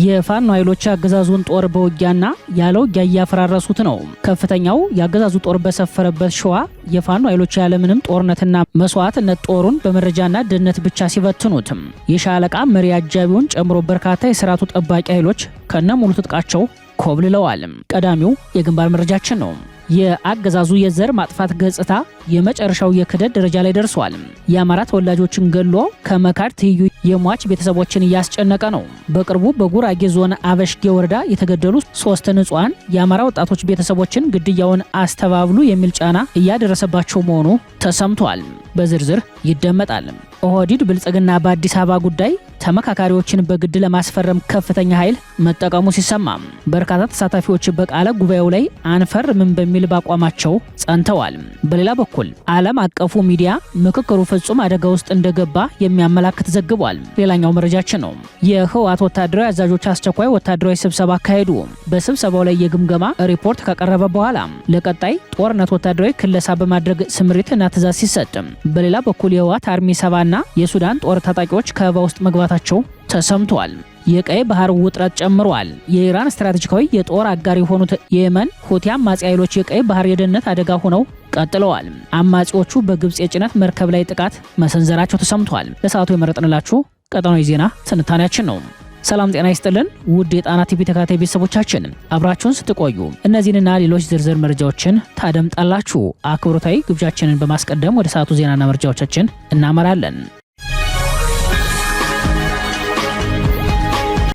የፋኖ ኃይሎች ያገዛዙን ጦር በውጊያና ያለ ውጊያ እያፈራረሱት ነው። ከፍተኛው ያገዛዙ ጦር በሰፈረበት ሸዋ የፋኖ ኃይሎች ያለምንም ጦርነትና መስዋዕትነት ጦሩን በመረጃና ደህንነት ብቻ ሲበትኑትም የሻለቃ መሪ አጃቢውን ጨምሮ በርካታ የሥርዓቱ ጠባቂ ኃይሎች ከነሙሉ ትጥቃቸው ኮብልለዋል። ቀዳሚው የግንባር መረጃችን ነው። የአገዛዙ የዘር ማጥፋት ገጽታ የመጨረሻው የክደት ደረጃ ላይ ደርሷል። የአማራ ተወላጆችን ገሎ ከመካድ ትይዩ የሟች ቤተሰቦችን እያስጨነቀ ነው። በቅርቡ በጉራጌ ዞን አበሽጌ ወረዳ የተገደሉ 3 ንጹሃን የአማራ ወጣቶች ቤተሰቦችን ግድያውን አስተባብሉ የሚል ጫና እያደረሰባቸው መሆኑ ተሰምቷል። በዝርዝር ይደመጣል። ኦህዴድ ብልጽግና በአዲስ አበባ ጉዳይ ተመካካሪዎችን በግድ ለማስፈረም ከፍተኛ ኃይል መጠቀሙ ሲሰማ በርካታ ተሳታፊዎች በቃለ ጉባኤው ላይ አንፈርምም በሚል ባቋማቸው ጸንተዋል። በሌላ በኩል ዓለም አቀፉ ሚዲያ ምክክሩ ፍጹም አደጋ ውስጥ እንደገባ የሚያመላክት ዘግቧል። ሌላኛው መረጃችን ነው። የህወሓት ወታደራዊ አዛዦች አስቸኳይ ወታደራዊ ስብሰባ አካሄዱ። በስብሰባው ላይ የግምገማ ሪፖርት ከቀረበ በኋላ ለቀጣይ ጦርነት ወታደራዊ ክለሳ በማድረግ ስምሪትና ትዕዛዝ ሲሰጥ፣ በሌላ በኩል የህወሓት አርሚ 70 እና የሱዳን ጦር ታጣቂዎች ከበባ ውስጥ መግባታቸው ተሰምቷል። የቀይ ባህር ውጥረት ጨምሯል። የኢራን ስትራቴጂካዊ የጦር አጋር የሆኑት የየመን ሁቲ አማጺ ኃይሎች የቀይ ባህር የደህንነት አደጋ ሆነው ቀጥለዋል። አማጺዎቹ በግብጽ የጭነት መርከብ ላይ ጥቃት መሰንዘራቸው ተሰምቷል። ለሰዓቱ የመረጥንላችሁ ቀጠናዊ ዜና ትንታኔያችን ነው። ሰላም ጤና ይስጥልን ውድ የጣና ቲቪ ተከታታይ ቤተሰቦቻችን፣ አብራችሁን ስትቆዩ እነዚህንና ሌሎች ዝርዝር መረጃዎችን ታደምጣላችሁ። አክብሮታዊ ግብዣችንን በማስቀደም ወደ ሰዓቱ ዜናና መረጃዎቻችን እናመራለን።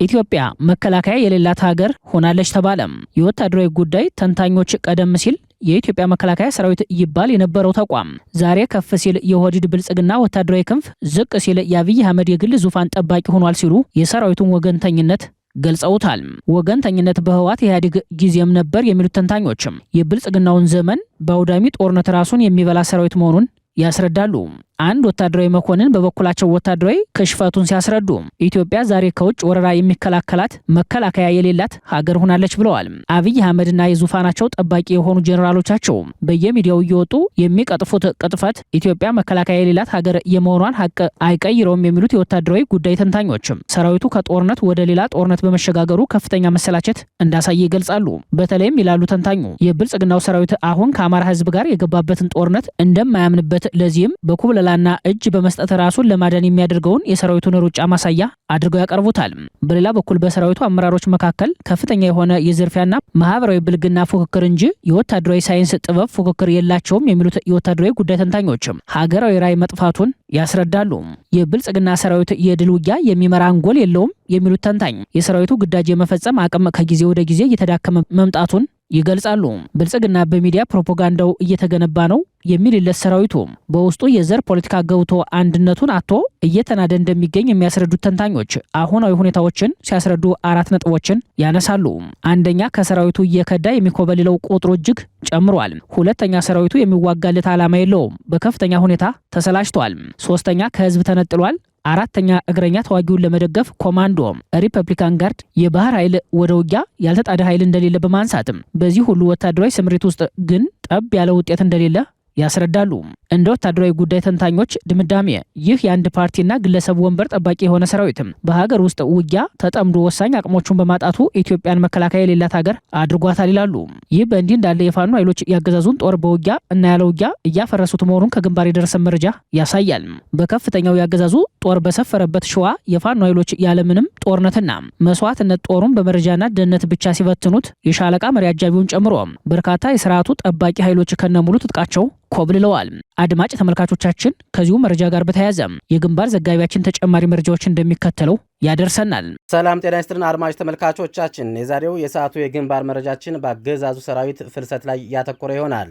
ኢትዮጵያ መከላከያ የሌላት ሀገር ሆናለች ተባለም። የወታደራዊ ጉዳይ ተንታኞች ቀደም ሲል የኢትዮጵያ መከላከያ ሰራዊት ይባል የነበረው ተቋም ዛሬ ከፍ ሲል የኦህዴድ ብልጽግና ወታደራዊ ክንፍ፣ ዝቅ ሲል የአብይ አህመድ የግል ዙፋን ጠባቂ ሆኗል ሲሉ የሰራዊቱን ወገንተኝነት ገልጸውታል። ወገንተኝነት በህወሓት ኢህአዴግ ጊዜም ነበር የሚሉት ተንታኞችም የብልጽግናውን ዘመን በአውዳሚ ጦርነት ራሱን የሚበላ ሰራዊት መሆኑን ያስረዳሉ። አንድ ወታደራዊ መኮንን በበኩላቸው ወታደራዊ ክሽፈቱን ሲያስረዱ ኢትዮጵያ ዛሬ ከውጭ ወረራ የሚከላከላት መከላከያ የሌላት ሀገር ሆናለች ብለዋል። አብይ አህመድና የዙፋናቸው ጠባቂ የሆኑ ጄኔራሎቻቸው በየሚዲያው እየወጡ የሚቀጥፉት ቅጥፈት ኢትዮጵያ መከላከያ የሌላት ሀገር የመሆኗን ሀቅ አይቀይረውም የሚሉት የወታደራዊ ጉዳይ ተንታኞችም ሰራዊቱ ከጦርነት ወደ ሌላ ጦርነት በመሸጋገሩ ከፍተኛ መሰላቸት እንዳሳየ ይገልጻሉ። በተለይም ይላሉ ተንታኙ የብልጽግናው ሰራዊት አሁን ከአማራ ህዝብ ጋር የገባበትን ጦርነት እንደማያምንበት፣ ለዚህም በኩብለላ ና እጅ በመስጠት ራሱን ለማዳን የሚያደርገውን የሰራዊቱን ሩጫ ማሳያ አድርገው ያቀርቡታል። በሌላ በኩል በሰራዊቱ አመራሮች መካከል ከፍተኛ የሆነ የዝርፊያና ማህበራዊ ብልግና ፉክክር እንጂ የወታደራዊ ሳይንስ ጥበብ ፉክክር የላቸውም የሚሉት የወታደራዊ ጉዳይ ተንታኞችም ሀገራዊ ራዕይ መጥፋቱን ያስረዳሉ። የብልጽግና ሰራዊት የድል ውጊያ የሚመራ አንጎል የለውም የሚሉት ተንታኝ የሰራዊቱ ግዳጅ የመፈጸም አቅም ከጊዜ ወደ ጊዜ እየተዳከመ መምጣቱን ይገልጻሉ። ብልጽግና በሚዲያ ፕሮፓጋንዳው እየተገነባ ነው የሚልለት ሰራዊቱ በውስጡ የዘር ፖለቲካ ገብቶ አንድነቱን አጥቶ እየተናደ እንደሚገኝ የሚያስረዱት ተንታኞች አሁናዊ ሁኔታዎችን ሲያስረዱ 4 ነጥቦችን ያነሳሉ። አንደኛ፣ ከሰራዊቱ እየከዳ የሚኮበልለው ቁጥሩ እጅግ ጨምሯል። ሁለተኛ፣ ሰራዊቱ የሚዋጋለት ዓላማ የለውም፣ በከፍተኛ ሁኔታ ተሰላችቷል። ሶስተኛ፣ ከህዝብ ተነጥሏል። አራተኛ፣ እግረኛ ተዋጊውን ለመደገፍ ኮማንዶ፣ ሪፐብሊካን ጋርድ፣ የባህር ኃይል ወደ ውጊያ ያልተጣደ ኃይል እንደሌለ በማንሳትም በዚህ ሁሉ ወታደራዊ ስምሪት ውስጥ ግን ጠብ ያለ ውጤት እንደሌለ ያስረዳሉ። እንደ ወታደራዊ ጉዳይ ተንታኞች ድምዳሜ ይህ የአንድ ፓርቲና ግለሰብ ወንበር ጠባቂ የሆነ ሰራዊትም በሀገር ውስጥ ውጊያ ተጠምዶ ወሳኝ አቅሞቹን በማጣቱ ኢትዮጵያን መከላከያ የሌላት ሀገር አድርጓታል ይላሉ። ይህ በእንዲህ እንዳለ የፋኖ ኃይሎች ያገዛዙን ጦር በውጊያ እና ያለ ውጊያ እያፈረሱት መሆኑን ከግንባር የደረሰ መረጃ ያሳያል። በከፍተኛው ያገዛዙ ጦር በሰፈረበት ሸዋ የፋኖ ኃይሎች ያለምንም ጦርነትና መስዋዕትነት ጦሩን በመረጃና ደህንነት ብቻ ሲበትኑት የሻለቃ መሪ አጃቢውን ጨምሮ በርካታ የስርዓቱ ጠባቂ ኃይሎች ከነሙሉ ትጥቃቸው ኮብልለዋል። አድማጭ ተመልካቾቻችን ከዚሁ መረጃ ጋር በተያያዘ የግንባር ዘጋቢያችን ተጨማሪ መረጃዎች እንደሚከተለው ያደርሰናል። ሰላም ጤና ይስጥልን አድማጭ ተመልካቾቻችን፣ የዛሬው የሰዓቱ የግንባር መረጃችን በአገዛዙ ሰራዊት ፍልሰት ላይ ያተኮረ ይሆናል።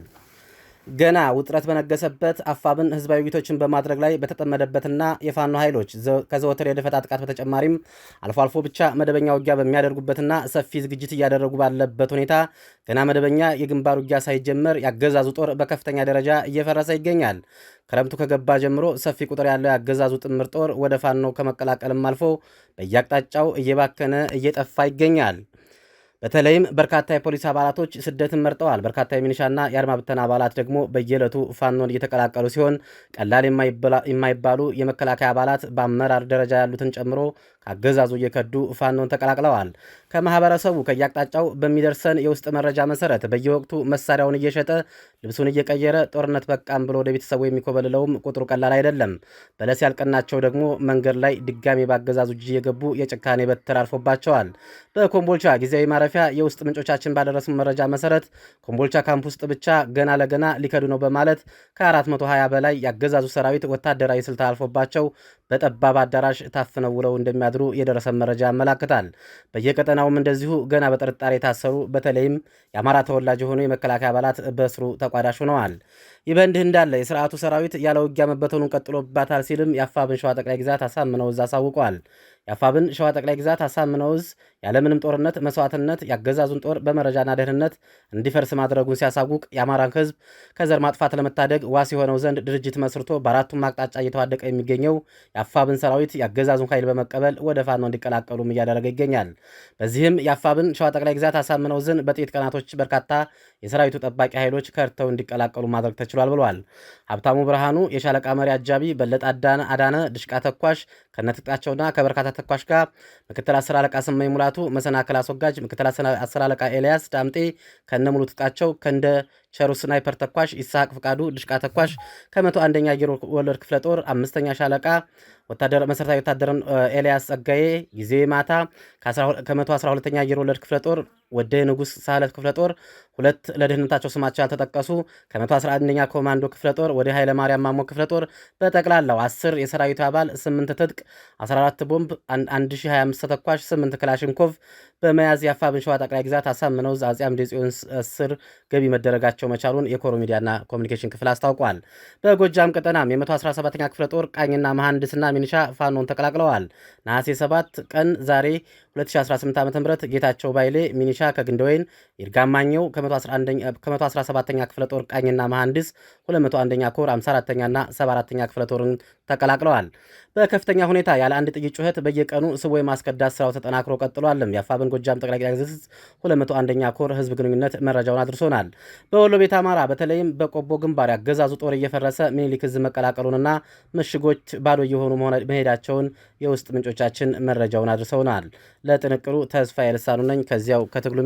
ገና ውጥረት በነገሰበት አፋብን ህዝባዊ ውይይቶችን በማድረግ ላይ በተጠመደበትና የፋኖ ኃይሎች ከዘወትር የደፈጣ ጥቃት በተጨማሪም አልፎ አልፎ ብቻ መደበኛ ውጊያ በሚያደርጉበትና ሰፊ ዝግጅት እያደረጉ ባለበት ሁኔታ ገና መደበኛ የግንባር ውጊያ ሳይጀመር ያገዛዙ ጦር በከፍተኛ ደረጃ እየፈረሰ ይገኛል። ክረምቱ ከገባ ጀምሮ ሰፊ ቁጥር ያለው ያገዛዙ ጥምር ጦር ወደ ፋኖ ከመቀላቀልም አልፎ በየአቅጣጫው እየባከነ እየጠፋ ይገኛል። በተለይም በርካታ የፖሊስ አባላቶች ስደትን መርጠዋል። በርካታ የሚኒሻና የአድማ ብተና አባላት ደግሞ በየዕለቱ ፋኖን እየተቀላቀሉ ሲሆን ቀላል የማይባሉ የመከላከያ አባላት በአመራር ደረጃ ያሉትን ጨምሮ አገዛዙ እየከዱ ፋኖን ተቀላቅለዋል። ከማህበረሰቡ ከያቅጣጫው በሚደርሰን የውስጥ መረጃ መሰረት በየወቅቱ መሳሪያውን እየሸጠ ልብሱን እየቀየረ ጦርነት በቃም ብሎ ወደ ቤተሰቡ የሚኮበልለውም ቁጥሩ ቀላል አይደለም። በለስ ያልቀናቸው ደግሞ መንገድ ላይ ድጋሚ በአገዛዙ እጅ የገቡ የጭካኔ በትር አርፎባቸዋል። በኮምቦልቻ ጊዜያዊ ማረፊያ የውስጥ ምንጮቻችን ባደረሱ መረጃ መሰረት ኮምቦልቻ ካምፕ ውስጥ ብቻ ገና ለገና ሊከዱ ነው በማለት ከ420 በላይ ያገዛዙ ሰራዊት ወታደራዊ ስልት አልፎባቸው በጠባብ አዳራሽ ታፍነው ውለው እንደሚያድሩ የደረሰ መረጃ ያመላክታል። በየቀጠናውም እንደዚሁ ገና በጥርጣሬ የታሰሩ በተለይም የአማራ ተወላጅ የሆኑ የመከላከያ አባላት በእስሩ ተቋዳሽ ሆነዋል። ይህ በእንዲህ እንዳለ የስርዓቱ ሰራዊት ያለ ውጊያ መበተኑን ቀጥሎባታል ሲልም የአፋብን ሸዋ ጠቅላይ ግዛት አሳምነው ዕዝ አሳውቋል። የአፋብን ሸዋ ጠቅላይ ግዛት አሳምነው ዕዝ ያለምንም ጦርነት መስዋዕትነት ያገዛዙን ጦር በመረጃና ደህንነት እንዲፈርስ ማድረጉን ሲያሳውቅ የአማራን ሕዝብ ከዘር ማጥፋት ለመታደግ ዋስ የሆነው ዘንድ ድርጅት መስርቶ በአራቱም አቅጣጫ እየተዋደቀ የሚገኘው የአፋብን ሰራዊት ያገዛዙን ኃይል በመቀበል ወደ ፋኖ እንዲቀላቀሉም እያደረገ ይገኛል። በዚህም የአፋብን ሸዋ ጠቅላይ ግዛት አሳምነው ዕዝን በጥቂት ቀናቶች በርካታ የሰራዊቱ ጠባቂ ኃይሎች ከርተው እንዲቀላቀሉ ማድረግ ተችሏል ብሏል። ሀብታሙ ብርሃኑ የሻለቃ መሪ አጃቢ፣ በለጠ አዳነ ድሽቃ ተኳሽ ከነትጥቃቸውና ከበርካታ ተኳሽ ጋር፣ ምክትል 10 አለቃ ስመኝ ሙላቱ መሰናክል አስወጋጅ፣ ምክትል 10 አለቃ ኤልያስ ዳምጤ ከነሙሉ ትጥቃቸው ከእንደ ቸሩ ስናይፐር ተኳሽ ይስሐቅ ፍቃዱ ድሽቃ ተኳሽ ከ101ኛ አየር ወለድ ክፍለ ጦር 5ኛ ሻለቃ ወታደር መሰረታዊ ወታደርን ኤልያስ ጸጋዬ ጊዜ ማታ ከ112ኛ አየር ወለድ ክፍለ ጦር ወደ ንጉስ ሳህለት ክፍለ ጦር 2 ለደህንነታቸው ስማቸው ያልተጠቀሱ ከ111ኛ ኮማንዶ ክፍለ ጦር ወደ ኃይለ ማርያም ማሞ ክፍለ ጦር በጠቅላላው 10 የሰራዊቱ አባል 8 ትጥቅ 14 ቦምብ 1025 ተኳሽ 8 ክላሽንኮቭ በመያዝ የአፋብን ሸዋ ጠቅላይ ግዛት አሳምነው ዕዝ አጼ አምደ ጽዮን ስር ገቢ መደረጋቸው መቻሉን የኮሮ ሚዲያና ኮሚኒኬሽን ክፍል አስታውቋል። በጎጃም ቀጠናም የ117ኛ ክፍለ ጦር ቃኝና መሐንዲስና ሚኒሻ ፋኖን ተቀላቅለዋል። ነሐሴ 7 ቀን ዛሬ 2018 ዓ.ም ጌታቸው ባይሌ ሚኒሻ ከግንደወይን ይርጋማኘው ከ117ኛ ክፍለ ጦር ቃኝና መሐንዲስ 201ኛ ኮር 54ኛና 74ኛ ክፍለ ጦርን ተቀላቅለዋል። በከፍተኛ ሁኔታ ያለ አንድ ጥይት ጩኸት በየቀኑ ስቦ የማስከዳት ስራው ተጠናክሮ ቀጥሏልም። የአፋብን ጎጃም ጠቅላይ ግዛት 201ኛ ኮር ህዝብ ግንኙነት መረጃውን አድርሶናል። በወሎ ቤት አማራ በተለይም በቆቦ ግንባር ያገዛዙ ጦር እየፈረሰ ሚኒሊክ ዕዝ መቀላቀሉንና ምሽጎች ባዶ እየሆኑ መሄዳቸውን የውስጥ ምንጮቻችን መረጃውን አድርሰውናል። ለጥንቅሩ ተስፋዬ ልሳኑ ነኝ ከዚያው ከትግሉ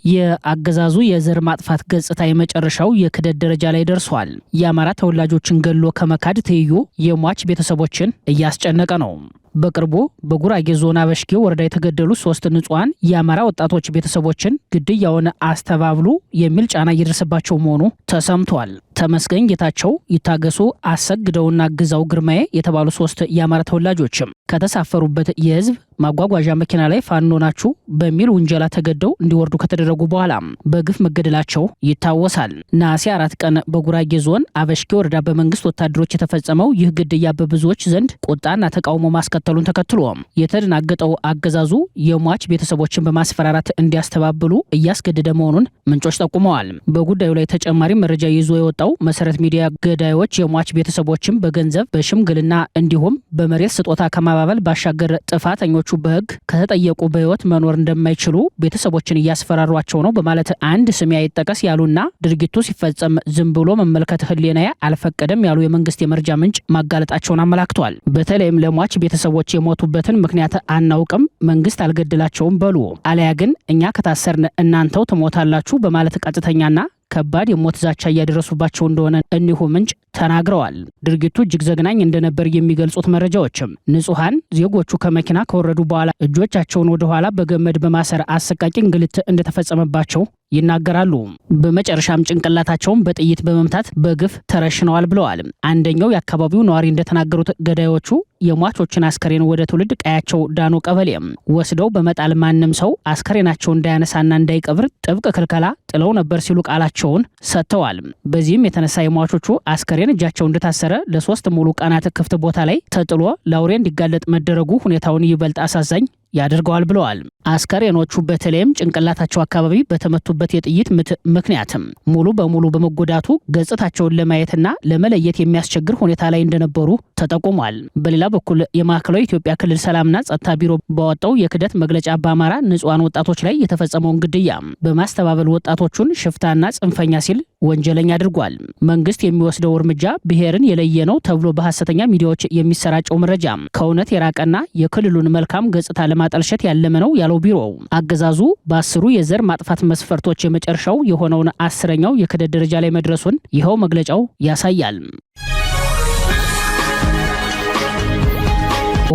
የአገዛዙ የዘር ማጥፋት ገጽታ የመጨረሻው የክደት ደረጃ ላይ ደርሷል። የአማራ ተወላጆችን ገሎ ከመካድ ትይዩ የሟች ቤተሰቦችን እያስጨነቀ ነው። በቅርቡ በጉራጌ ዞን አበሽጌ ወረዳ የተገደሉ 3 ንጹሃን የአማራ ወጣቶች ቤተሰቦችን ግድያውን አስተባብሉ የሚል ጫና እየደረሰባቸው መሆኑ ተሰምቷል። ተመስገን ጌታቸው፣ ይታገሱ አሰግደውና ግዛው ግርማዬ የተባሉ 3 የአማራ ተወላጆችም ከተሳፈሩበት የህዝብ ማጓጓዣ መኪና ላይ ፋኖ ናችሁ በሚል ውንጀላ ተገደው እንዲወርዱ ከተደረጉ በኋላ በግፍ መገደላቸው ይታወሳል። ነሐሴ 4 ቀን በጉራጌ ዞን አበሽጌ ወረዳ በመንግስት ወታደሮች የተፈጸመው ይህ ግድያ በብዙዎች ዘንድ ቁጣና ተቃውሞ ማስከተሉን ተከትሎ የተደናገጠው አገዛዙ የሟች ቤተሰቦችን በማስፈራራት እንዲያስተባብሉ እያስገደደ መሆኑን ምንጮች ጠቁመዋል። በጉዳዩ ላይ ተጨማሪ መረጃ ይዞ የወጣው መሰረት ሚዲያ ገዳዮች የሟች ቤተሰቦችን በገንዘብ በሽምግልና እንዲሁም በመሬት ስጦታ ከማባበል ባሻገር ጥፋተኞቹ በህግ ከተጠየቁ በህይወት መኖር እንደማይችሉ ቤተሰቦችን እያስፈራሯቸው ነው በማለት አንድ ስም አይጠቀስ ያሉና ድርጊቱ ሲፈጸም ዝም ብሎ መመልከት ህሊናዬ አልፈቀደም ያሉ የመንግስት የመረጃ ምንጭ ማጋለጣቸውን አመላክቷል። በተለይም ለሟች ቤተሰቦች የሞቱበትን ምክንያት አናውቅም፣ መንግስት አልገደላቸውም በሉ አለያ ግን እኛ ከታሰርን እናንተው ትሞታላችሁ በማለት ቀጥተኛና ከባድ የሞት ዛቻ እያደረሱባቸው እንደሆነ እኒሁ ምንጭ ተናግረዋል። ድርጊቱ እጅግ ዘግናኝ እንደነበር የሚገልጹት መረጃዎችም ንጹሃን ዜጎቹ ከመኪና ከወረዱ በኋላ እጆቻቸውን ወደ ኋላ በገመድ በማሰር አሰቃቂ እንግልት እንደተፈጸመባቸው ይናገራሉ። በመጨረሻም ጭንቅላታቸውን በጥይት በመምታት በግፍ ተረሽነዋል ብለዋል። አንደኛው የአካባቢው ነዋሪ እንደተናገሩት ገዳዮቹ የሟቾችን አስከሬን ወደ ትውልድ ቀያቸው ዳኖ ቀበሌ ወስደው በመጣል ማንም ሰው አስከሬናቸው እንዳያነሳና እንዳይቀብር ጥብቅ ክልከላ ጥለው ነበር ሲሉ ቃላቸውን ሰጥተዋል። በዚህም የተነሳ የሟቾቹ አስከሬን እጃቸው እንደታሰረ ለ3 ሙሉ ቀናት ክፍት ቦታ ላይ ተጥሎ ለአውሬ እንዲጋለጥ መደረጉ ሁኔታውን ይበልጥ አሳዛኝ ያደርገዋል ብለዋል። አስከሬኖቹ በተለይም ጭንቅላታቸው አካባቢ በተመቱበት የጥይት ምት ምክንያትም ሙሉ በሙሉ በመጎዳቱ ገጽታቸውን ለማየትና ለመለየት የሚያስቸግር ሁኔታ ላይ እንደነበሩ ተጠቁሟል። በሌላ በኩል የማዕከላዊ ኢትዮጵያ ክልል ሰላምና ጸጥታ ቢሮ ባወጣው የክደት መግለጫ በአማራ ንጹሃን ወጣቶች ላይ የተፈጸመውን ግድያ በማስተባበል ወጣቶቹን ሽፍታና ጽንፈኛ ሲል ወንጀለኛ አድርጓል። መንግስት የሚወስደው እርምጃ ብሔርን የለየ ነው ተብሎ በሐሰተኛ ሚዲያዎች የሚሰራጨው መረጃ ከእውነት የራቀና የክልሉን መልካም ገጽታ ለማጠልሸት ያለመ ነው ያለው ቢሮው አገዛዙ በ10ሩ የዘር ማጥፋት መስፈርቶች የመጨረሻው የሆነውን 10ኛው የክደት ደረጃ ላይ መድረሱን ይኸው መግለጫው ያሳያል።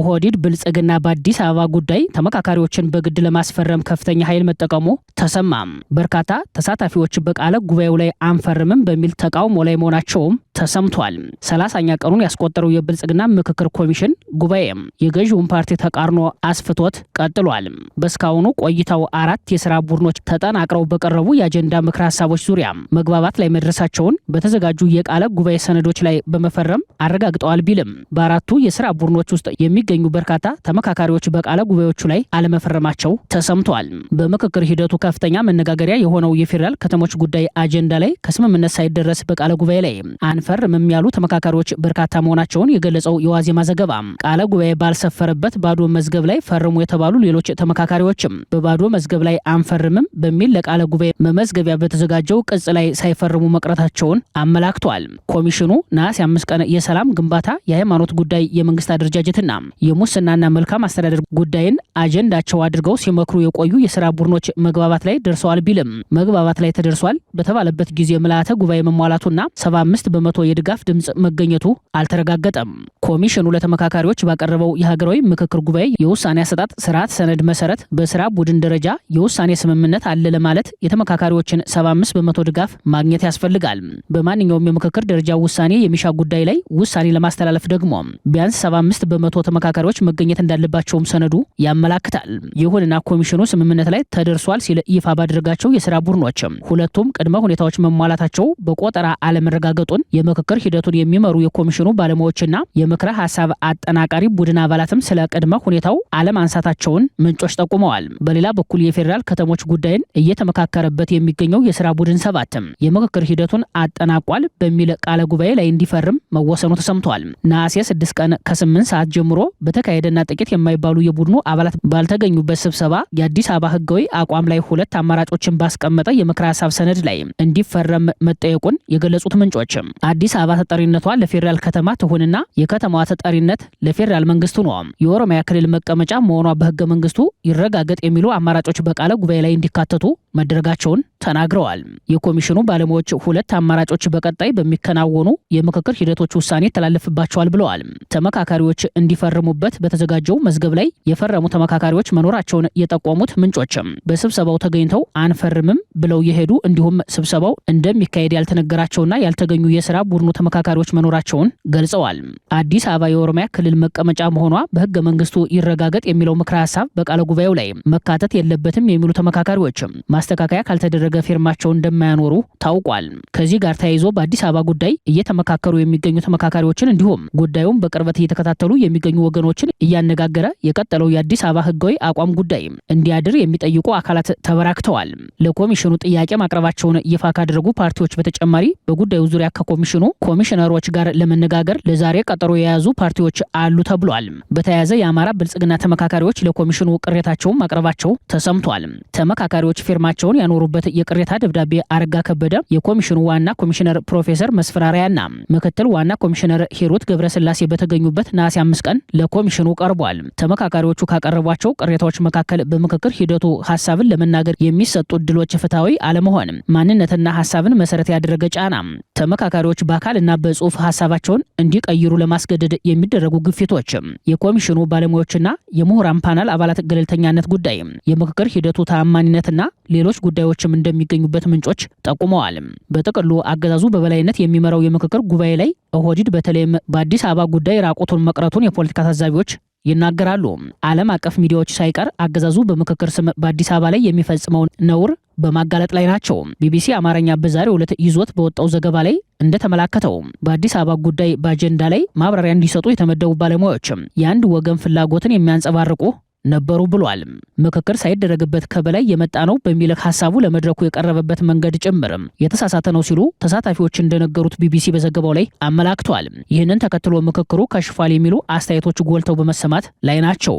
ኦህዴድ ብልጽግና በአዲስ አበባ ጉዳይ ተመካካሪዎችን በግድ ለማስፈረም ከፍተኛ ኃይል መጠቀሙ ተሰማ። በርካታ ተሳታፊዎች በቃለ ጉባኤው ላይ አንፈርምም በሚል ተቃውሞ ላይ መሆናቸውም ተሰምቷል። 30ኛ ቀኑን ያስቆጠረው የብልጽግና ምክክር ኮሚሽን ጉባኤ የገዢውን ፓርቲ ተቃርኖ አስፍቶት ቀጥሏል። በስካሁኑ ቆይታው 4 የሥራ ቡድኖች ተጠናቅረው በቀረቡ የአጀንዳ ምክር ሀሳቦች ዙሪያ መግባባት ላይ መድረሳቸውን በተዘጋጁ የቃለ ጉባኤ ሰነዶች ላይ በመፈረም አረጋግጠዋል ቢልም በአራቱ የሥራ ቡድኖች ውስጥ የሚገኙ በርካታ ተመካካሪዎች በቃለ ጉባኤዎቹ ላይ አለመፈረማቸው ተሰምቷል። በምክክር ሂደቱ ከፍተኛ መነጋገሪያ የሆነው የፌዴራል ከተሞች ጉዳይ አጀንዳ ላይ ከስምምነት ሳይደረስ በቃለ ጉባኤ ላይ አንፈርምም ያሉ ተመካካሪዎች በርካታ መሆናቸውን የገለጸው የዋዜማ ዘገባ ቃለ ጉባኤ ባልሰፈረበት ባዶ መዝገብ ላይ ፈርሙ የተባሉ ሌሎች ተመካካሪዎችም በባዶ መዝገብ ላይ አንፈርምም በሚል ለቃለ ጉባኤ መመዝገቢያ በተዘጋጀው ቅጽ ላይ ሳይፈርሙ መቅረታቸውን አመላክቷል። ኮሚሽኑ ነሐሴ 5 ቀን የሰላም ግንባታ፣ የሃይማኖት ጉዳይ፣ የመንግስት አደረጃጀትና የሙስናና መልካም አስተዳደር ጉዳይን አጀንዳቸው አድርገው ሲመክሩ የቆዩ የሥራ ቡድኖች መግባባት ላይ ደርሰዋል ቢልም መግባባት ላይ ተደርሷል በተባለበት ጊዜ ምልዓተ ጉባኤ መሟላቱና 75 በመቶ የድጋፍ ድምጽ መገኘቱ አልተረጋገጠም። ኮሚሽኑ ለተመካካሪዎች ባቀረበው የሀገራዊ ምክክር ጉባኤ የውሳኔ አሰጣጥ ስርዓት ሰነድ መሰረት በስራ ቡድን ደረጃ የውሳኔ ስምምነት አለ ለማለት የተመካካሪዎችን 75 በመቶ ድጋፍ ማግኘት ያስፈልጋል። በማንኛውም የምክክር ደረጃ ውሳኔ የሚሻ ጉዳይ ላይ ውሳኔ ለማስተላለፍ ደግሞ ቢያንስ 75 በመቶ ተመካካሪዎች መገኘት እንዳለባቸውም ሰነዱ ያመላክታል። ይሁንና ኮሚሽኑ ስምምነት ላይ ተደርሷል ሲል ይፋ ባደረጋቸው የሥራ ቡድኖች ሁለቱም ቅድመ ሁኔታዎች መሟላታቸው በቆጠራ አለመረጋገጡን የምክክር ሂደቱን የሚመሩ የኮሚሽኑ ባለሙያዎችና የምክረ ሐሳብ አጠናቃሪ ቡድን አባላትም ስለ ቅድመ ሁኔታው አለማንሳታቸውን ምንጮች ጠቁመዋል። በሌላ በኩል የፌዴራል ከተሞች ጉዳይን እየተመካከረበት የሚገኘው የሥራ ቡድን 7 የምክክር ሂደቱን አጠናቋል በሚል ቃለ ጉባኤ ላይ እንዲፈርም መወሰኑ ተሰምቷል። ነሐሴ 6 ቀን ከ8 ሰዓት ጀምሮ በተካሄደና ጥቂት የማይባሉ የቡድኑ አባላት ባልተገኙበት ስብሰባ የአዲስ አበባ ህጋዊ አቋም ላይ 2 አማራጮችን ባስቀመጠ የምክረ ሐሳብ ሰነድ ላይ እንዲፈረም መጠየቁን የገለጹት ምንጮች አዲስ አበባ ተጠሪነቷ ለፌዴራል ከተማ ትሁንና የከተማዋ ተጠሪነት ለፌዴራል መንግስቱ ነው፣ የኦሮሚያ ክልል መቀመጫ መሆኗ በህገ መንግስቱ ይረጋገጥ የሚሉ አማራጮች በቃለ ጉባኤ ላይ እንዲካተቱ መደረጋቸውን ተናግረዋል። የኮሚሽኑ ባለሙያዎች 2 አማራጮች በቀጣይ በሚከናወኑ የምክክር ሂደቶች ውሳኔ ተላለፍባቸዋል ብለዋል። ተመካካሪዎች እንዲፈርሙበት በተዘጋጀው መዝገብ ላይ የፈረሙ ተመካካሪዎች መኖራቸውን የጠቆሙት ምንጮችም በስብሰባው ተገኝተው አንፈርምም ብለው የሄዱ እንዲሁም ስብሰባው እንደሚካሄድ ያልተነገራቸውና ያልተገኙ የሥራ ቡድኑ ተመካካሪዎች መኖራቸውን ገልጸዋል። አዲስ አበባ የኦሮሚያ ክልል መቀመጫ መሆኗ በህገ መንግስቱ ይረጋገጥ የሚለው ምክረ ሐሳብ በቃለ ጉባኤው ላይ መካተት የለበትም የሚሉ ተመካካሪዎችም ማስተካከያ ካልተደረገ ፊርማቸውን እንደማያኖሩ ታውቋል። ከዚህ ጋር ተያይዞ በአዲስ አበባ ጉዳይ እየተመካከሩ የሚገኙ ተመካካሪዎችን እንዲሁም ጉዳዩን በቅርበት እየተከታተሉ የሚገኙ ወገኖችን እያነጋገረ የቀጠለው የአዲስ አበባ ህጋዊ አቋም ጉዳይ እንዲያድር የሚጠይቁ አካላት ተበራክተዋል። ለኮሚሽኑ ጥያቄ ማቅረባቸውን ይፋ ካደረጉ ፓርቲዎች በተጨማሪ በጉዳዩ ዙሪያ ከኮሚሽኑ ኮሚሽነሮች ጋር ለመነጋገር ለዛሬ ቀጠሮ የያዙ ፓርቲዎች አሉ ተብሏል። በተያያዘ የአማራ ብልጽግና ተመካካሪዎች ለኮሚሽኑ ቅሬታቸውን ማቅረባቸው ተሰምቷል። ተመካካሪዎች ፊርማቸውን ያኖሩበት የቅሬታ ደብዳቤ አረጋ ከበደ፣ የኮሚሽኑ ዋና ኮሚሽነር ፕሮፌሰር መስፈራሪያና ምክትል ዋና ኮሚሽነር ሂሩት ገብረስላሴ በተገኙበት ነሐሴ 5 ቀን ለኮሚሽኑ ቀርቧል። ተመካካሪዎቹ ካቀረቧቸው ቅሬታዎች መካከል በምክክር ሂደቱ ሐሳብን ለመናገር የሚሰጡ እድሎች ፍትሐዊ አለመሆን፣ ማንነትና ሐሳብን መሰረት ያደረገ ጫና፣ ተመካካሪዎች በአካልና በጽሁፍ ሐሳባቸውን እንዲቀይሩ ለማስገደድ የሚደረጉ ግፊቶች፣ የኮሚሽኑ ባለሙያዎችና የምሁራን ፓናል አባላት ገለልተኛነት ጉዳይ፣ የምክክር ሂደቱ ተአማኒነትና ሌሎች ጉዳዮችም እንደሚገኙበት ምንጮች ጠቁመዋል። በጥቅሉ አገዛዙ በበላይነት የሚመራው የምክክር ጉባኤ ላይ ኦህዴድ በተለይም በአዲስ አበባ ጉዳይ ራቁቱን መቅረቱን የፖለቲካ ታዛቢዎች ይናገራሉ። ዓለም አቀፍ ሚዲያዎች ሳይቀር አገዛዙ በምክክር ስም በአዲስ አበባ ላይ የሚፈጽመውን ነውር በማጋለጥ ላይ ናቸው። ቢቢሲ አማርኛ በዛሬው ዕለት ይዞት በወጣው ዘገባ ላይ እንደተመላከተው በአዲስ አበባ ጉዳይ በአጀንዳ ላይ ማብራሪያ እንዲሰጡ የተመደቡ ባለሙያዎች የአንድ ወገን ፍላጎትን የሚያንጸባርቁ ነበሩ ብሏል። ምክክር ሳይደረግበት ከበላይ የመጣ ነው በሚል ሐሳቡ ለመድረኩ የቀረበበት መንገድ ጭምርም የተሳሳተ ነው ሲሉ ተሳታፊዎች እንደነገሩት ቢቢሲ በዘገባው ላይ አመላክቷል። ይህንን ተከትሎ ምክክሩ ከሽፏል የሚሉ አስተያየቶች ጎልተው በመሰማት ላይ ናቸው።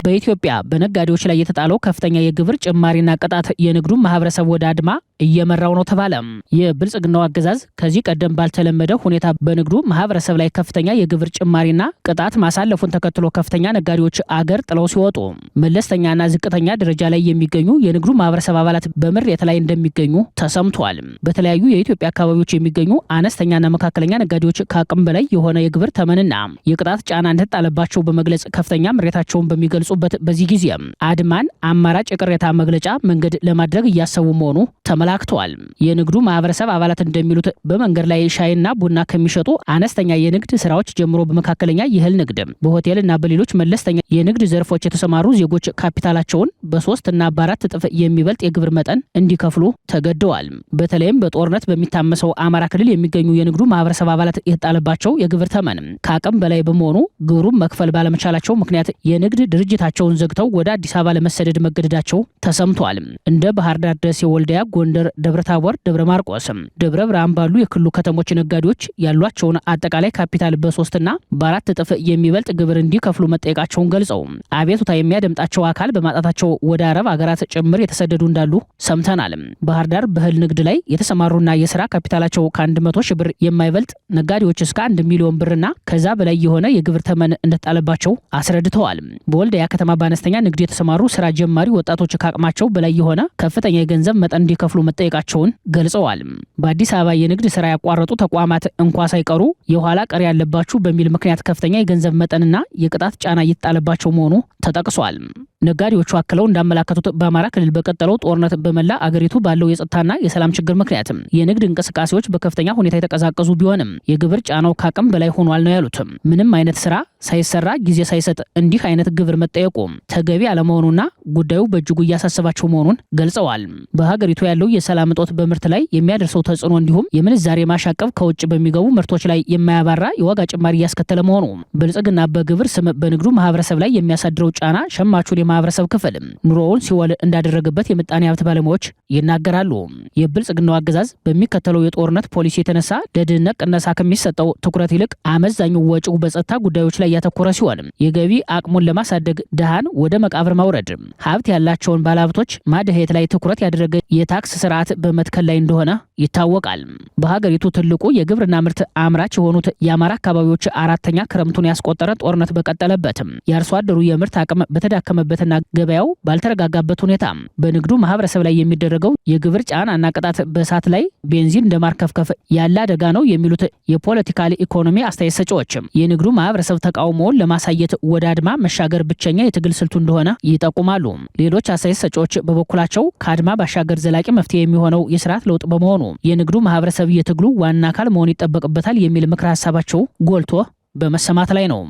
በኢትዮጵያ በነጋዴዎች ላይ የተጣለው ከፍተኛ የግብር ጭማሪና ቅጣት የንግዱን ማህበረሰብ ወደ አድማ እየመራው ነው ተባለ። የብልጽግናው አገዛዝ ከዚህ ቀደም ባልተለመደ ሁኔታ በንግዱ ማህበረሰብ ላይ ከፍተኛ የግብር ጭማሪና ቅጣት ማሳለፉን ተከትሎ ከፍተኛ ነጋዴዎች አገር ጥለው ሲወጡ መለስተኛና ዝቅተኛ ደረጃ ላይ የሚገኙ የንግዱ ማህበረሰብ አባላት በምሬት ላይ እንደሚገኙ ተሰምቷል። በተለያዩ የኢትዮጵያ አካባቢዎች የሚገኙ አነስተኛና መካከለኛ ነጋዴዎች ከአቅም በላይ የሆነ የግብር ተመንና የቅጣት ጫና እንደተጣለባቸው በመግለጽ ከፍተኛ ምሬታቸውን በሚገልጹበት በዚህ ጊዜ አድማን አማራጭ የቅሬታ መግለጫ መንገድ ለማድረግ እያሰቡ መሆኑ ተመላክቷል። የንግዱ ማህበረሰብ አባላት እንደሚሉት በመንገድ ላይ ሻይና ቡና ከሚሸጡ አነስተኛ የንግድ ስራዎች ጀምሮ በመካከለኛ የእህል ንግድ፣ በሆቴልና በሌሎች መለስተኛ የንግድ ዘርፎች የተሰማሩ ዜጎች ካፒታላቸውን በ3 እና በ4 እጥፍ የሚበልጥ የግብር መጠን እንዲከፍሉ ተገደዋል። በተለይም በጦርነት በሚታመሰው አማራ ክልል የሚገኙ የንግዱ ማህበረሰብ አባላት የተጣለባቸው የግብር ተመን ከአቅም በላይ በመሆኑ ግብሩን መክፈል ባለመቻላቸው ምክንያት የንግድ ድርጅታቸውን ዘግተው ወደ አዲስ አበባ ለመሰደድ መገደዳቸው ተሰምቷል። እንደ ባህር ዳር፣ ደሴ፣ ወልዲያ፣ ጎንደር፣ ደብረታቦር፣ ደብረ ማርቆስ፣ ደብረ ብርሃን ባሉ የክልሉ ከተሞች ነጋዴዎች ያሏቸውን አጠቃላይ ካፒታል በ3 እና በ4 እጥፍ የሚበልጥ ግብር እንዲከፍሉ መጠየቃቸውን ገልጸው አቤቱታ የሚያደምጣቸው አካል በማጣታቸው ወደ አረብ ሀገራት ጭምር የተሰደዱ እንዳሉ ሰምተናል። ባህር ዳር በእህል ንግድ ላይ የተሰማሩና የስራ ካፒታላቸው ከ100 ሺህ ብር የማይበልጥ ነጋዴዎች እስከ 1 ሚሊዮን ብርና ከዛ በላይ የሆነ የግብር ተመን እንደተጣለባቸው አስረድተዋል። በወልዲያ ከተማ በአነስተኛ ንግድ የተሰማሩ ስራ ጀማሪ ወጣቶች ከአቅማቸው በላይ የሆነ ከፍተኛ የገንዘብ መጠን እንዲከፍሉ መጠየቃቸውን ገልጸዋል። በአዲስ አበባ የንግድ ስራ ያቋረጡ ተቋማት እንኳ ሳይቀሩ የኋላ ቀሪ ያለባችሁ በሚል ምክንያት ከፍተኛ የገንዘብ መጠንና የቅጣት ጫና እየተጣለባቸው መሆኑ ተጠቅሷል። ነጋዴዎቹ አክለው እንዳመላከቱት በአማራ ክልል በቀጠለው ጦርነት በመላ አገሪቱ ባለው የጸጥታና የሰላም ችግር ምክንያት የንግድ እንቅስቃሴዎች በከፍተኛ ሁኔታ የተቀዛቀዙ ቢሆንም የግብር ጫናው ከአቅም በላይ ሆኗል ነው ያሉት። ምንም አይነት ስራ ሳይሰራ ጊዜ ሳይሰጥ እንዲህ አይነት ግብር መጠየቁ ተገቢ አለመሆኑና ጉዳዩ በእጅጉ እያሳሰባቸው መሆኑን ገልጸዋል። በሀገሪቱ ያለው የሰላም እጦት በምርት ላይ የሚያደርሰው ተጽዕኖ እንዲሁም የምንዛሬ ማሻቀብ ከውጭ በሚገቡ ምርቶች ላይ የማያባራ የዋጋ ጭማሪ እያስከተለ መሆኑ ብልጽግና በግብር ስም በንግዱ ማህበረሰብ ላይ የሚያሳድረው ጫና ሸማቹን የማህበረሰብ ክፍል ኑሮውን ሲወል እንዳደረገበት የምጣኔ ሀብት ባለሙያዎች ይናገራሉ። የብልጽግናው አገዛዝ በሚከተለው የጦርነት ፖሊሲ የተነሳ ለድህነት ቅነሳ ከሚሰጠው ትኩረት ይልቅ አመዛኙ ወጪው በጸጥታ ጉዳዮች ላይ ያተኮረ ሲሆን የገቢ አቅሙን ለማሳደግ ድሃን ወደ መቃብር ማውረድ፣ ሀብት ያላቸውን ባለሀብቶች ማደሄት ላይ ትኩረት ያደረገ የታክስ ስርዓት በመትከል ላይ እንደሆነ ይታወቃል። በሀገሪቱ ትልቁ የግብርና ምርት አምራች የሆኑት የአማራ አካባቢዎች አራተኛ ክረምቱን ያስቆጠረ ጦርነት በቀጠለበትም የአርሶ አደሩ የምርት አቅም በተዳከመበትና ገበያው ባልተረጋጋበት ሁኔታ በንግዱ ማህበረሰብ ላይ የሚደረገው የግብር ጫናና ቅጣት በእሳት ላይ ቤንዚን እንደማርከፍከፍ ያለ አደጋ ነው የሚሉት የፖለቲካል ኢኮኖሚ አስተያየት ሰጪዎች የንግዱ ማህበረሰብ ተቃውሞውን ለማሳየት ወደ አድማ መሻገር ብቸኛ የትግል ስልቱ እንደሆነ ይጠቁማሉ። ሌሎች አስተያየት ሰጪዎች በበኩላቸው ከአድማ ባሻገር ዘላቂ መፍትሄ የሚሆነው የስርዓት ለውጥ በመሆኑ የንግዱ ማህበረሰብ የትግሉ ዋና አካል መሆን ይጠበቅበታል የሚል ምክረ ሀሳባቸው ጎልቶ በመሰማት ላይ ነው።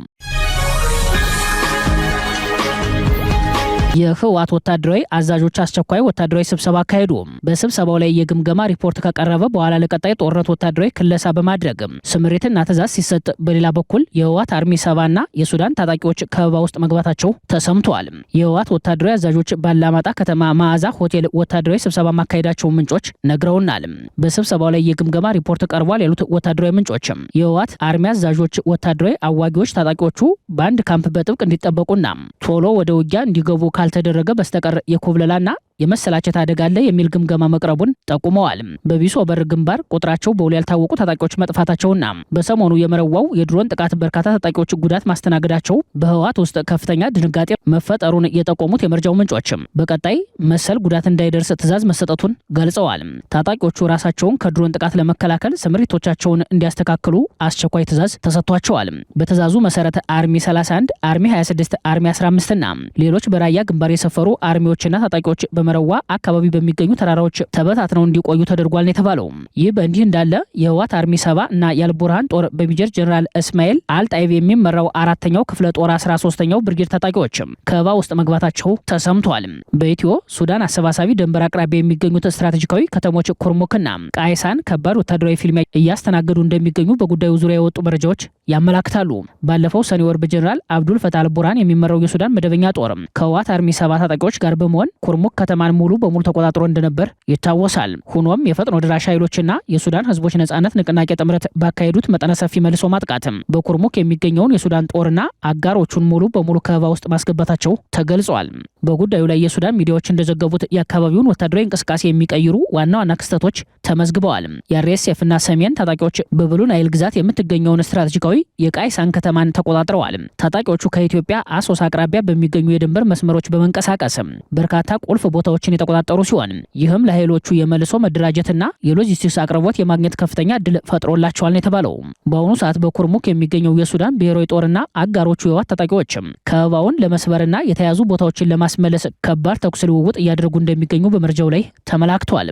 የህወሓት ወታደራዊ አዛዦች አስቸኳይ ወታደራዊ ስብሰባ አካሄዱ። በስብሰባው ላይ የግምገማ ሪፖርት ከቀረበ በኋላ ለቀጣይ ጦርነት ወታደራዊ ክለሳ በማድረግ ስምሪትና ትዕዛዝ ሲሰጥ፣ በሌላ በኩል የህወሓት አርሚ 70ና የሱዳን ታጣቂዎች ከበባ ውስጥ መግባታቸው ተሰምተዋል። የህወሓት ወታደራዊ አዛዦች ባላማጣ ከተማ መዓዛ ሆቴል ወታደራዊ ስብሰባ ማካሄዳቸው ምንጮች ነግረውናል። በስብሰባው ላይ የግምገማ ሪፖርት ቀርቧል ያሉት ወታደራዊ ምንጮች የህወሓት አርሚ አዛዦች ወታደራዊ አዋጊዎች ታጣቂዎቹ በአንድ ካምፕ በጥብቅ እንዲጠበቁና ቶሎ ወደ ውጊያ እንዲገቡ ካልተደረገ በስተቀር የኮብለላና የመሰላቸት አደጋ አለ የሚል ግምገማ መቅረቡን ጠቁመዋል። በቢሶ በር ግንባር ቁጥራቸው በውል ያልታወቁ ታጣቂዎች መጥፋታቸውና በሰሞኑ የመረዋው የድሮን ጥቃት በርካታ ታጣቂዎች ጉዳት ማስተናገዳቸው በህወሓት ውስጥ ከፍተኛ ድንጋጤ መፈጠሩን የጠቆሙት የመረጃው ምንጮችም በቀጣይ መሰል ጉዳት እንዳይደርስ ትዕዛዝ መሰጠቱን ገልጸዋል። ታጣቂዎቹ ራሳቸውን ከድሮን ጥቃት ለመከላከል ስምሪቶቻቸውን እንዲያስተካክሉ አስቸኳይ ትዕዛዝ ተሰጥቷቸዋል። በትዕዛዙ መሰረት አርሚ 31፣ አርሚ 26፣ አርሚ 15ና ሌሎች በራያ ግንባር የሰፈሩ አርሚዎችና ታጣቂዎች በመረዋ አካባቢ በሚገኙ ተራራዎች ተበታትነው እንዲቆዩ ተደርጓል ነው የተባለው። ይህ በእንዲህ እንዳለ የህወሓት አርሚ 70 እና የአልቡርሃን ጦር በሜጀር ጀነራል እስማኤል አልጣይብ የሚመራው 4ኛው ክፍለ ጦር 13ኛው ብርጌድ ታጣቂዎች ከበባ ውስጥ መግባታቸው ተሰምቷል። በኢትዮ ሱዳን አሰባሳቢ ድንበር አቅራቢያ የሚገኙት ስትራቴጂካዊ ከተሞች ኩርሙክና ቃይሳን ከባድ ወታደራዊ ፊልሚያ እያስተናገዱ እንደሚገኙ በጉዳዩ ዙሪያ የወጡ መረጃዎች ያመላክታሉ። ባለፈው ሰኔ ወር በጀነራል አብዱል ፈታህ አልቡርሃን የሚመራው የሱዳን መደበኛ ጦር ከህወሓት አርሚ 7 ታጣቂዎች ጋር በመሆን ኩርሙክ ከተማን ሙሉ በሙሉ ተቆጣጥሮ እንደነበር ይታወሳል። ሆኖም የፈጥኖ ድራሽ ኃይሎችና የሱዳን ህዝቦች ነጻነት ንቅናቄ ጥምረት ባካሄዱት መጠነ ሰፊ መልሶ ማጥቃት በኩርሙክ የሚገኘውን የሱዳን ጦርና አጋሮቹን ሙሉ በሙሉ ከበባ ውስጥ ማስገባታቸው ተገልጿል። በጉዳዩ ላይ የሱዳን ሚዲያዎች እንደዘገቡት የአካባቢውን ወታደራዊ እንቅስቃሴ የሚቀይሩ ዋና ዋና ክስተቶች ተመዝግበዋል። የአርኤስኤፍ እና ሰሜን ታጣቂዎች በብሉ ናይል ግዛት የምትገኘውን ስትራቴጂካዊ የቃይሳን ከተማን ተቆጣጥረዋል። ታጣቂዎቹ ከኢትዮጵያ አሶሳ አቅራቢያ በሚገኙ የድንበር መስመሮች በመንቀሳቀስ በርካታ ቁልፍ ቦታዎችን የተቆጣጠሩ ሲሆን ይህም ለኃይሎቹ የመልሶ መደራጀትና የሎጂስቲክስ አቅርቦት የማግኘት ከፍተኛ እድል ፈጥሮላቸዋል ነው የተባለው። በአሁኑ ሰዓት በኩርሙክ የሚገኘው የሱዳን ብሔራዊ ጦርና አጋሮቹ የህወሓት ታጣቂዎች ከበባውን ለመስበርና የተያዙ ቦታዎችን ለማስመለስ ከባድ ተኩስ ልውውጥ እያደረጉ እንደሚገኙ በመረጃው ላይ ተመላክቷል።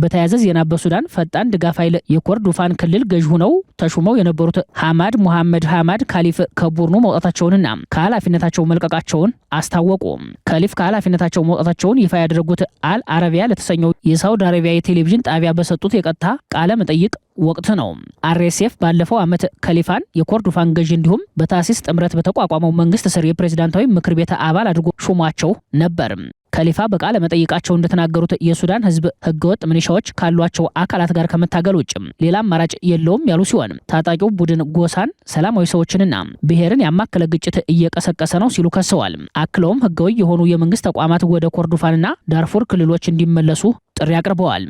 በተያያዘ ዜና በሱዳን ፈጣን ድጋፍ ኃይል የኮርዶፋን ክልል ገዥ ሆነው ተሹመው የነበሩት ሐማድ ሙሐመድ ሐማድ ካሊፍ ከቡድኑ መውጣታቸውንና ከኃላፊነታቸው መልቀቃቸውን አስታወቁ። ካሊፍ ከኃላፊነታቸው መውጣታቸውን ይፋ ያደረጉት አል አረቢያ ለተሰኘው የሳውዲ አረቢያ የቴሌቪዥን ጣቢያ በሰጡት የቀጥታ ቃለ መጠይቅ ወቅት ነው። አርኤስኤፍ ባለፈው ዓመት ከሊፋን የኮርዶፋን ገዥ እንዲሁም በታሲስ ጥምረት በተቋቋመው መንግስት ስር የፕሬዝዳንታዊ ምክር ቤት አባል አድርጎ ሹሟቸው ነበር። ከሊፋ በቃለ መጠይቃቸው እንደተናገሩት የሱዳን ህዝብ ህገወጥ ሚሊሻዎች ካሏቸው አካላት ጋር ከመታገል ውጭ ሌላ አማራጭ የለውም ያሉ ሲሆን ታጣቂው ቡድን ጎሳን፣ ሰላማዊ ሰዎችንና ብሔርን ያማከለ ግጭት እየቀሰቀሰ ነው ሲሉ ከሰዋል። አክለውም ህጋዊ የሆኑ የመንግስት ተቋማት ወደ ኮርዶፋንና ዳርፉር ክልሎች እንዲመለሱ ጥሪ አቅርበዋል።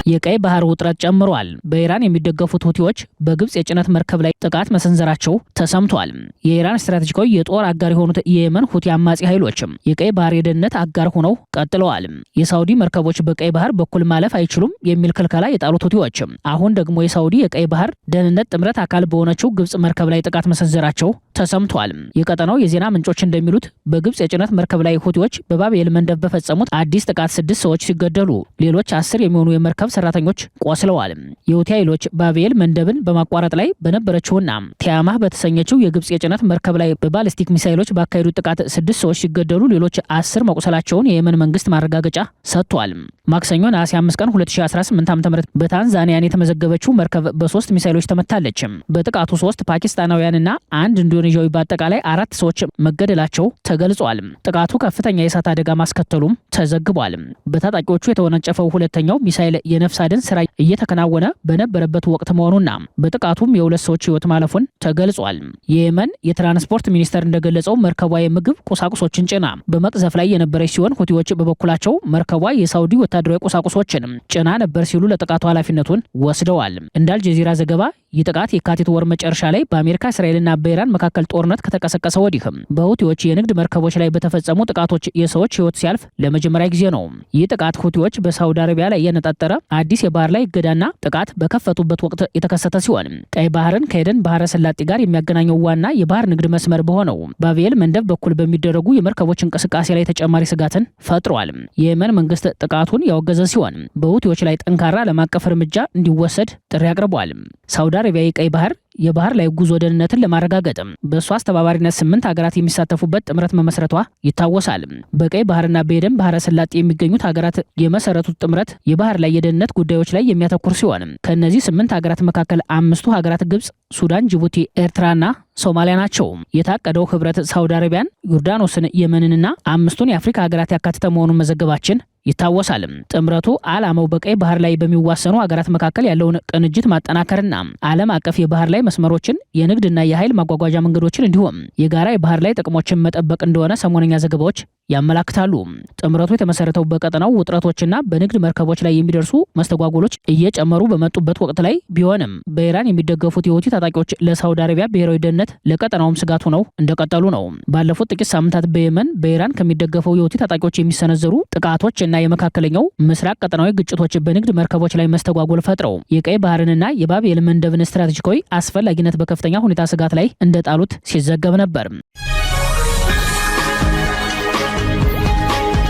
የቀይ ባህር ውጥረት ጨምሯል። በኢራን የሚደገፉት ሁቲዎች በግብጽ የጭነት መርከብ ላይ ጥቃት መሰንዘራቸው ተሰምቷል። የኢራን ስትራቴጂካዊ የጦር አጋር የሆኑት የየመን ሁቲ አማጺ ኃይሎች የቀይ ባህር የደህንነት አጋር ሆነው ቀጥለዋል። የሳውዲ መርከቦች በቀይ ባህር በኩል ማለፍ አይችሉም የሚል ክልከላ የጣሉት ሁቲዎች አሁን ደግሞ የሳውዲ የቀይ ባህር ደህንነት ጥምረት አካል በሆነችው ግብጽ መርከብ ላይ ጥቃት መሰንዘራቸው ተሰምቷል። የቀጠናው የዜና ምንጮች እንደሚሉት በግብጽ የጭነት መርከብ ላይ ሁቲዎች በባቤል መንደብ በፈጸሙት አዲስ ጥቃት 6 ሰዎች ሲገደሉ ሌሎች 10 የሚሆኑ የመርከብ ሰራተኞች ቆስለዋል። የሁቲ ኃይሎች ባቤል መንደብን በማቋረጥ ላይ በነበረችውና ቲያማህ በተሰኘችው የግብጽ የጭነት መርከብ ላይ በባሊስቲክ ሚሳይሎች ባካሄዱት ጥቃት 6 ሰዎች ሲገደሉ ሌሎች 10 መቁሰላቸውን የየመን መንግስት ማረጋገጫ ሰጥቷል። ማክሰኞ ነሐሴ 5 ቀን 2018 ዓ.ም በታንዛኒያን የተመዘገበችው መርከብ በ3 ሚሳይሎች ተመታለች። በጥቃቱ 3 ፓኪስታናውያንና አንድ ኢንዶኔዥያዊ በአጠቃላይ 4 ሰዎች መገደላቸው ተገልጿል። ጥቃቱ ከፍተኛ የእሳት አደጋ ማስከተሉም ተዘግቧል። በታጣቂዎቹ የተወነጨፈው ሁለተኛው ሚሳይል የነፍስ አድን ስራ እየተከናወነ በነበረበት ወቅት መሆኑና በጥቃቱም የ2 ሰዎች ህይወት ማለፉን ተገልጿል። የየመን የትራንስፖርት ሚኒስቴር እንደገለጸው መርከቧ የምግብ ቁሳቁሶችን ጭና በመቅዘፍ ላይ የነበረች ሲሆን ሁቲዎች በበኩላቸው መርከቧ የሳውዲ ወታደራዊ ቁሳቁሶችን ጭና ነበር ሲሉ ለጥቃቱ ኃላፊነቱን ወስደዋል። እንደ አልጀዚራ ዘገባ ይህ ጥቃት የካቲት ወር መጨረሻ ላይ በአሜሪካ እስራኤልና በኢራን መካከል ጦርነት ከተቀሰቀሰ ወዲህ በሁቲዎች የንግድ መርከቦች ላይ በተፈጸሙ ጥቃቶች የሰዎች ህይወት ሲያልፍ ለመጀመሪያ ጊዜ ነው። ይህ ጥቃት ሁቲዎች በሳውዲ አረቢያ ላይ ያነጣጠረ አዲስ የባህር ላይ እገዳና ጥቃት በከፈቱበት ወቅት የተከሰተ ሲሆን ቀይ ባህርን ከኤደን ባህረ ሰላጤ ጋር የሚያገናኘው ዋና የባህር ንግድ መስመር በሆነው ባቤል መንደብ በኩል በሚደረጉ የመርከቦች እንቅስቃሴ ላይ ተጨማሪ ስጋትን ፈጥሯል። የየመን መንግስት ጥቃቱን ያወገዘ ሲሆን በሁቲዎች ላይ ጠንካራ ዓለም አቀፍ እርምጃ እንዲወሰድ ጥሪ አቅርቧል። ሳውዲ አረቢያ የቀይ ባህር የባህር ላይ ጉዞ ደህንነትን ለማረጋገጥ በእሷ አስተባባሪነት 8 ሀገራት የሚሳተፉበት ጥምረት መመስረቷ ይታወሳል። በቀይ ባህርና በኤደን ባህረ ሰላጤ የሚገኙት ሀገራት የመሰረቱት ጥምረት የባህር ላይ የደህንነት ጉዳዮች ላይ የሚያተኩር ሲሆን ከእነዚህ 8 ሀገራት መካከል 5ቱ ሀገራት ግብጽ፣ ሱዳን፣ ጅቡቲ፣ ኤርትራና ሶማሊያ ናቸው። የታቀደው ህብረት ሳውዲ አረቢያን፣ ዮርዳኖስን፣ የመንንና 5ቱን የአፍሪካ ሀገራት ያካተተ መሆኑን መዘገባችን ይታወሳል። ጥምረቱ ዓላማው በቀይ ባህር ላይ በሚዋሰኑ ሀገራት መካከል ያለውን ቅንጅት ማጠናከርና ዓለም አቀፍ የባህር ላይ መስመሮችን፣ የንግድና የኃይል ማጓጓዣ መንገዶችን እንዲሁም የጋራ የባህር ላይ ጥቅሞችን መጠበቅ እንደሆነ ሰሞነኛ ዘገባዎች ያመላክታሉ። ጥምረቱ የተመሰረተው በቀጠናው ውጥረቶችና በንግድ መርከቦች ላይ የሚደርሱ መስተጓጎሎች እየጨመሩ በመጡበት ወቅት ላይ ቢሆንም በኢራን የሚደገፉት የሁቲ ታጣቂዎች ለሳውዲ አረቢያ ብሔራዊ ደህንነት ለቀጠናውም ስጋት ሆነው እንደቀጠሉ ነው። ባለፉት ጥቂት ሳምንታት በየመን በኢራን ከሚደገፈው የሁቲ ታጣቂዎች የሚሰነዘሩ ጥቃቶች እና የመካከለኛው ምስራቅ ቀጠናዊ ግጭቶች በንግድ መርከቦች ላይ መስተጓጎል ፈጥረው የቀይ ባህርንና የባቤል መንደብን ስትራቴጂካዊ አስፈላጊነት በከፍተኛ ሁኔታ ስጋት ላይ እንደጣሉት ሲዘገብ ነበር።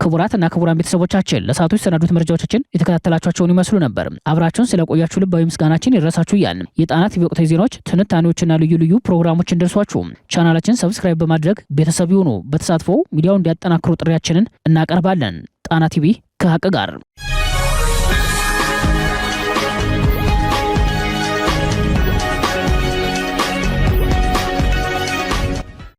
ክቡራትና ክቡራን ቤተሰቦቻችን ለሰዓቱ የተሰናዱት መረጃዎቻችን የተከታተላችኋቸውን ይመስሉ ነበር። አብራችሁን ስለቆያችሁ ልባዊ ምስጋናችን ይድረሳችሁ እያልን የጣና ቲቪ ወቅታዊ ዜናዎች፣ ትንታኔዎችና ልዩ ልዩ ፕሮግራሞች እንደርሷችሁ ቻናላችን ሰብስክራይብ በማድረግ ቤተሰብ ይሁኑ። በተሳትፎ ሚዲያውን እንዲያጠናክሩ ጥሪያችንን እናቀርባለን። ጣና ቲቪ ከሀቅ ጋር